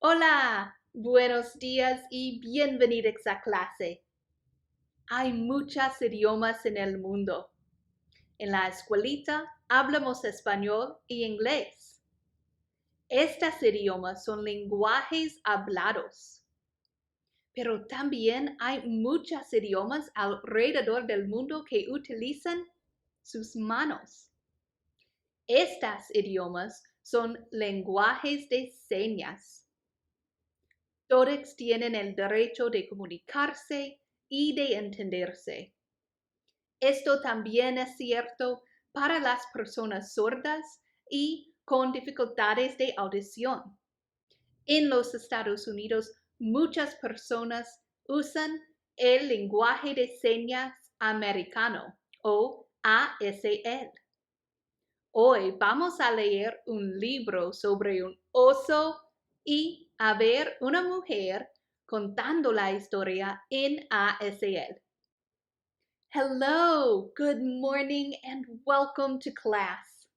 Hola, buenos días y bienvenidos a clase. Hay muchos idiomas en el mundo. En la escuelita hablamos español y inglés. Estos idiomas son lenguajes hablados. Pero también hay muchos idiomas alrededor del mundo que utilizan sus manos. Estos idiomas son lenguajes de señas. Todos tienen el derecho de comunicarse y de entenderse. Esto también es cierto para las personas sordas y con dificultades de audición. En los Estados Unidos, muchas personas usan el lenguaje de señas americano o ASL. Hoy vamos a leer un libro sobre un oso y a ver una mujer contando la historia en ASL. Hello, good morning, and welcome to class.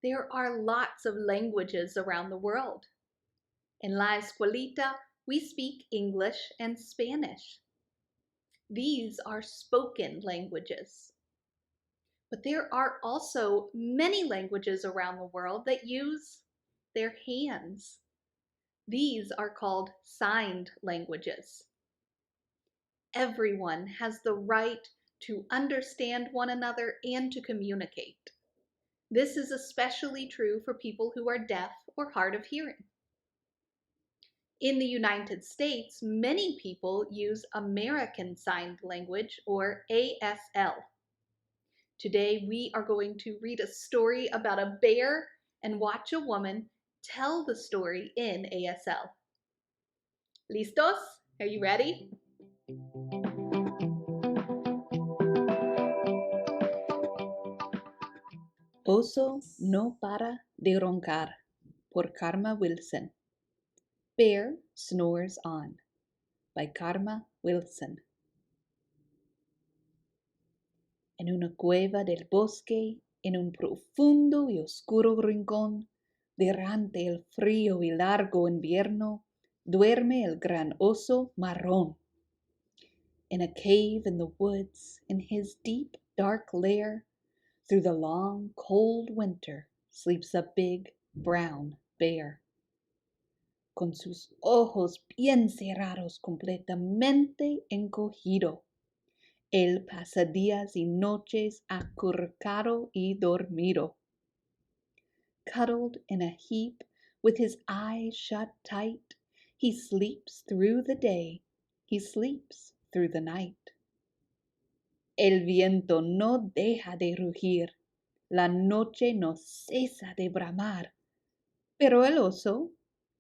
There are lots of languages around the world. En la escuelita, we speak English and Spanish. These are spoken languages. But there are also many languages around the world that use their hands. These are called signed languages. Everyone has the right to understand one another and to communicate. This is especially true for people who are deaf or hard of hearing. In the United States, many people use American Sign Language, or ASL. Today, we are going to read a story about a bear and watch a woman tell the story in ASL. ¿Listos? Are you ready? Oso no para de roncar, por Karma Wilson. Bear Snores On, by Karma Wilson. En una cueva del bosque, en un profundo y oscuro rincón, durante el frío y largo invierno, duerme el gran oso marrón. In a cave in the woods, in his deep, dark lair, through the long, cold winter, sleeps a big, brown bear. Con sus ojos bien cerrados, completamente encogido, él pasa días y noches acurrucado y dormido. Cuddled in a heap, with his eyes shut tight, he sleeps through the day, he sleeps through the night. El viento no deja de rugir, la noche no cesa de bramar, pero el oso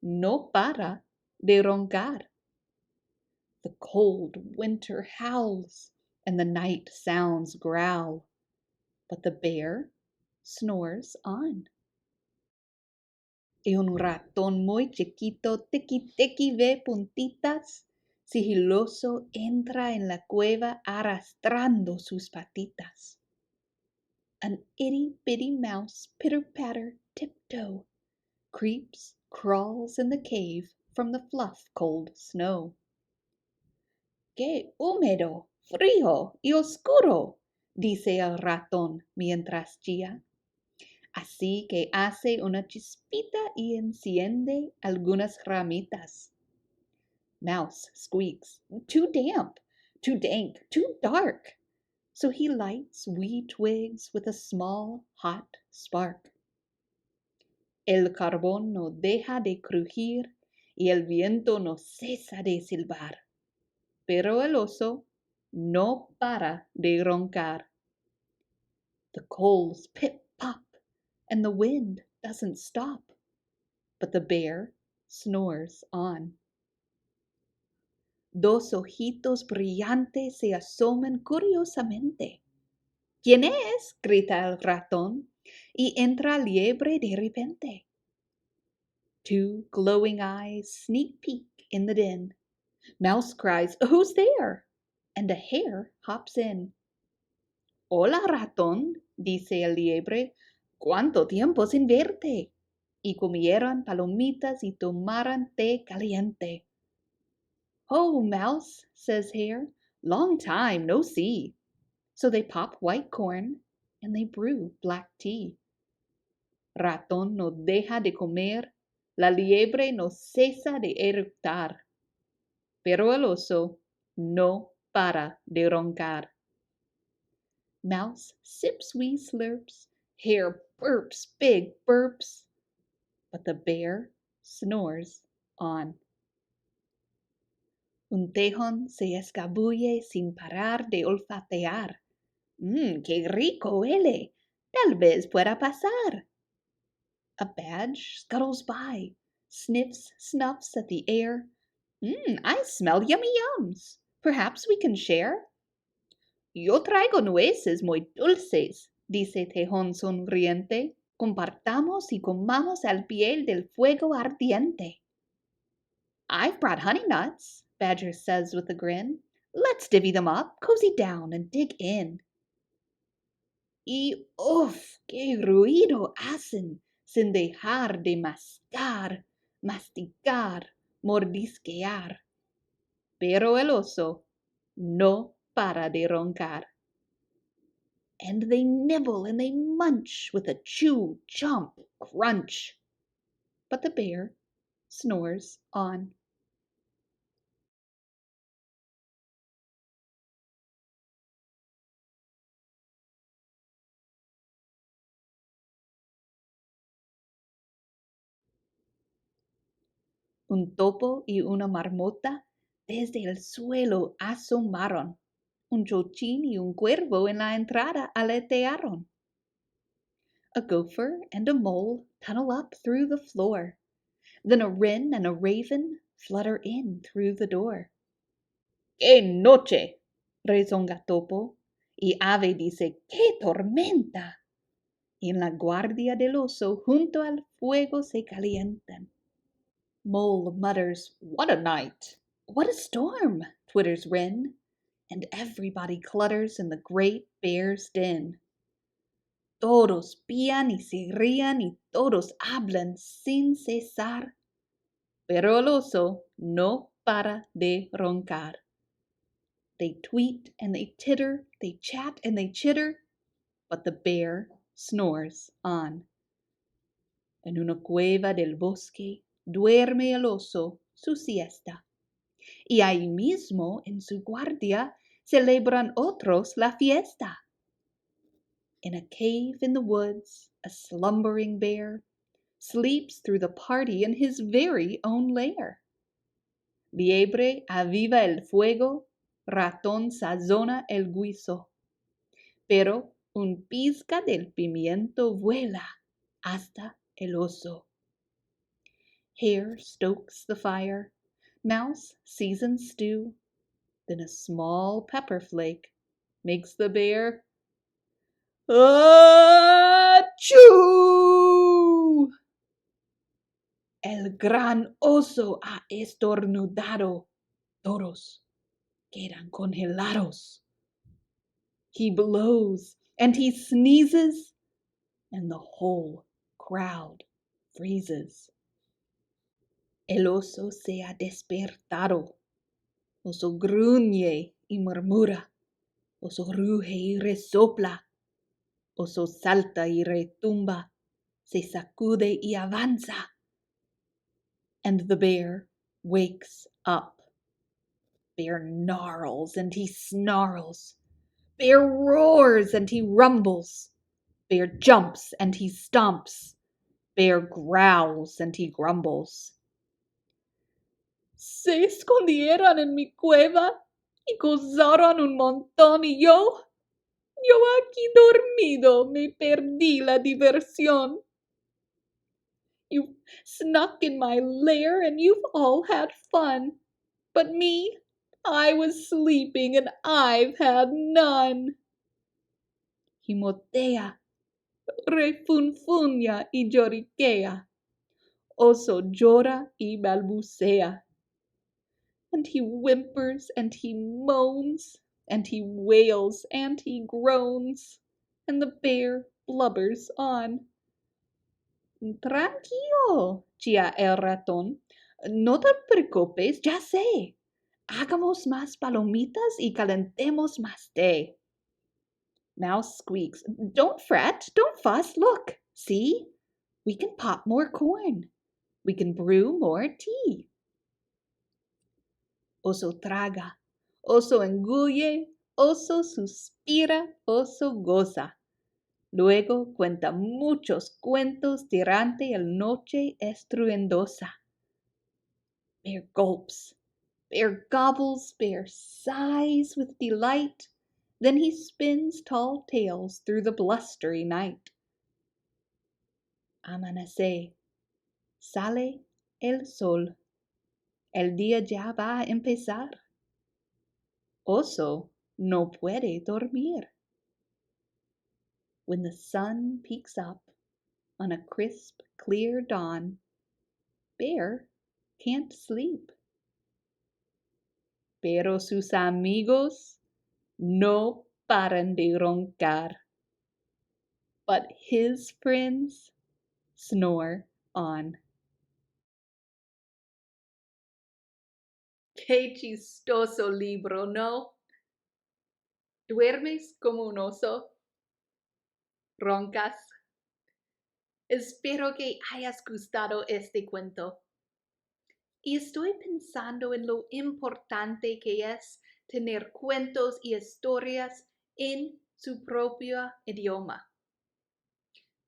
no para de roncar. The cold winter howls, and the night sounds growl, but the bear snores on. Y un ratón muy chiquito, tequi ve puntitas, sigiloso entra en la cueva arrastrando sus patitas. An itty-bitty mouse, pitter-patter, tiptoe, creeps, crawls in the cave from the fluff cold snow. ¡Qué húmedo, frío y oscuro!, dice el ratón mientras chilla. Así que hace una chispita y enciende algunas ramitas. Mouse squeaks, too damp, too dank, too dark. So he lights wee twigs with a small, hot spark. El carbón no deja de crujir y el viento no cesa de silbar. Pero el oso no para de roncar. The coals pip-pop and the wind doesn't stop, but the bear snores on. Dos ojitos brillantes se asoman curiosamente. ¿Quién es?, grita el ratón, y entra liebre de repente. Two glowing eyes sneak peek in the den. Mouse cries, "Who's there?" and a hare hops in. Hola, ratón, dice el liebre, ¿cuánto tiempo sin verte? y comieron palomitas y tomaron té caliente. "Ho, Mouse," says Hare, "long time no see." So they pop white corn and they brew black tea. Ratón no deja de comer, la liebre no cesa de eructar, pero el oso no para de roncar. Mouse sips wee slurps, Hare burps big burps, but the bear snores on. Un tejón se escabulle sin parar de olfatear. ¡Qué rico huele! Tal vez pueda pasar. A badge scuttles by, sniffs, snuffs at the air. I smell yummy yums. Perhaps we can share. Yo traigo nueces muy dulces, dice Tejón sonriente. Compartamos y comamos al pie del fuego ardiente. I've brought honey nuts, Badger says with a grin. Let's divvy them up, cozy down, and dig in. Y ¡uf! ¡Qué ruido hacen sin dejar de mascar, masticar, mordisquear! Pero el oso no para de roncar. And they nibble and they munch with a chew, chomp, crunch. But the bear snores on. Un topo y una marmota desde el suelo asomaron. Un chochín y un cuervo en la entrada aletearon. A gopher and a mole tunnel up through the floor. Then a wren and a raven flutter in through the door. ¡Qué noche! Rezonga Topo, y Ave dice ¡qué tormenta! Y en la guardia del oso junto al fuego se calientan. Mole mutters, "What a night!" "What a storm!" twitters Wren, and everybody clutters in the great bear's den. Todos pían y se rían y todos hablan sin cesar, pero el oso no para de roncar. They tweet and they titter, they chat and they chitter, but the bear snores on. En una cueva del bosque duerme el oso su siesta, y ahí mismo en su guardia celebran otros la fiesta. In a cave in the woods, a slumbering bear sleeps through the party in his very own lair. Liebre aviva el fuego, ratón sazona el guiso, pero un pizca del pimiento vuela hasta el oso. Hare stokes the fire, mouse seasons stew, then a small pepper flake makes the bear ¡achú! El gran oso ha estornudado. Todos quedan congelados. He blows and he sneezes, and the whole crowd freezes. El oso se ha despertado. Oso gruñe y murmura. Oso ruge y resopla. Oso salta y retumba. Se sacude y avanza. And the bear wakes up. Bear gnarls and he snarls. Bear roars and he rumbles. Bear jumps and he stomps. Bear growls and he grumbles. Se escondieron en mi cueva y gozaron un montón y yo aquí dormido me perdí la diversión. You've snuck in my lair and you've all had fun. But me, I was sleeping and I've had none. Gimotea, refunfuña y lloriquea. Oso llora y balbucea. And he whimpers and he moans, and he wails and he groans, and the bear blubbers on. Tranquilo, chía el ratón. No te preocupes, ya sé. Hagamos más palomitas y calentemos más té. Mouse squeaks. Don't fret, don't fuss. Look, see? We can pop more corn. We can brew more tea. Oso traga, oso engulle, oso suspira, oso goza. Luego cuenta muchos cuentos durante la noche estruendosa. Bear gulps, Bear gobbles, Bear sighs with delight. Then he spins tall tales through the blustery night. Amanece, sale el sol. El día ya va a empezar. Oso no puede dormir. When the sun peeks up on a crisp, clear dawn, Bear can't sleep. Pero sus amigos no paran de roncar. But his friends snore on. Qué chistoso libro, ¿no? ¿Duermes como un oso? ¿Roncas? Espero que hayas gustado este cuento. Y estoy pensando en lo importante que es tener cuentos y historias en su propio idioma.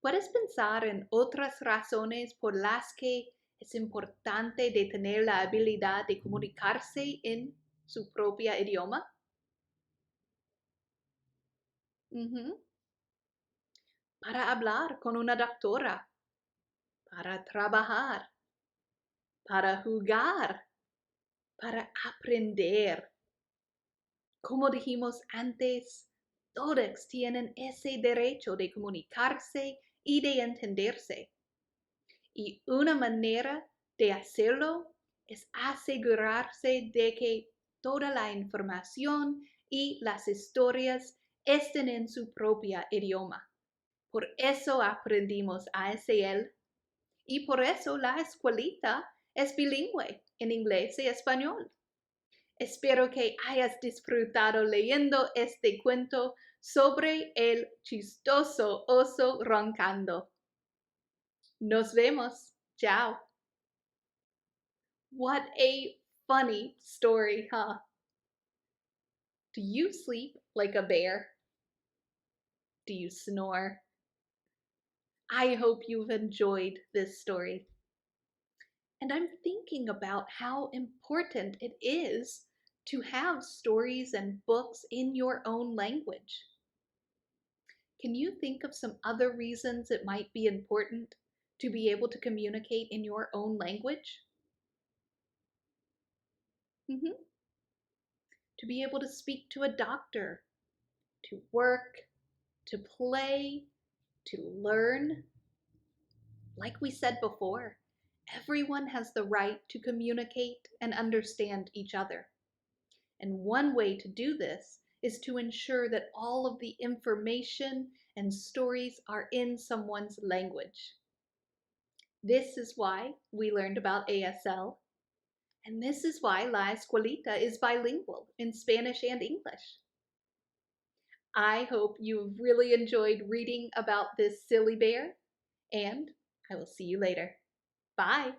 ¿Puedes pensar en otras razones por las que es importante de tener la habilidad de comunicarse en su propio idioma? Ujú. Para hablar con una doctora, para trabajar, para jugar, para aprender. Como dijimos antes, todos tienen ese derecho de comunicarse y de entenderse. Y una manera de hacerlo es asegurarse de que toda la información y las historias estén en su propio idioma. Por eso aprendimos ASL y por eso la escuelita es bilingüe en inglés y español. Espero que hayas disfrutado leyendo este cuento sobre el chistoso oso roncando. Nos vemos. Chao. What a funny story, huh? Do you sleep like a bear? Do you snore? I hope you've enjoyed this story. And I'm thinking about how important it is to have stories and books in your own language. Can you think of some other reasons it might be important to be able to communicate in your own language? Mhm. To be able to speak to a doctor, to work, to play, to learn. Like we said before, everyone has the right to communicate and understand each other. And one way to do this is to ensure that all of the information and stories are in someone's language. This is why we learned about ASL, and this is why La Escuelita is bilingual in Spanish and English. I hope you've really enjoyed reading about this silly bear, and I will see you later. Bye!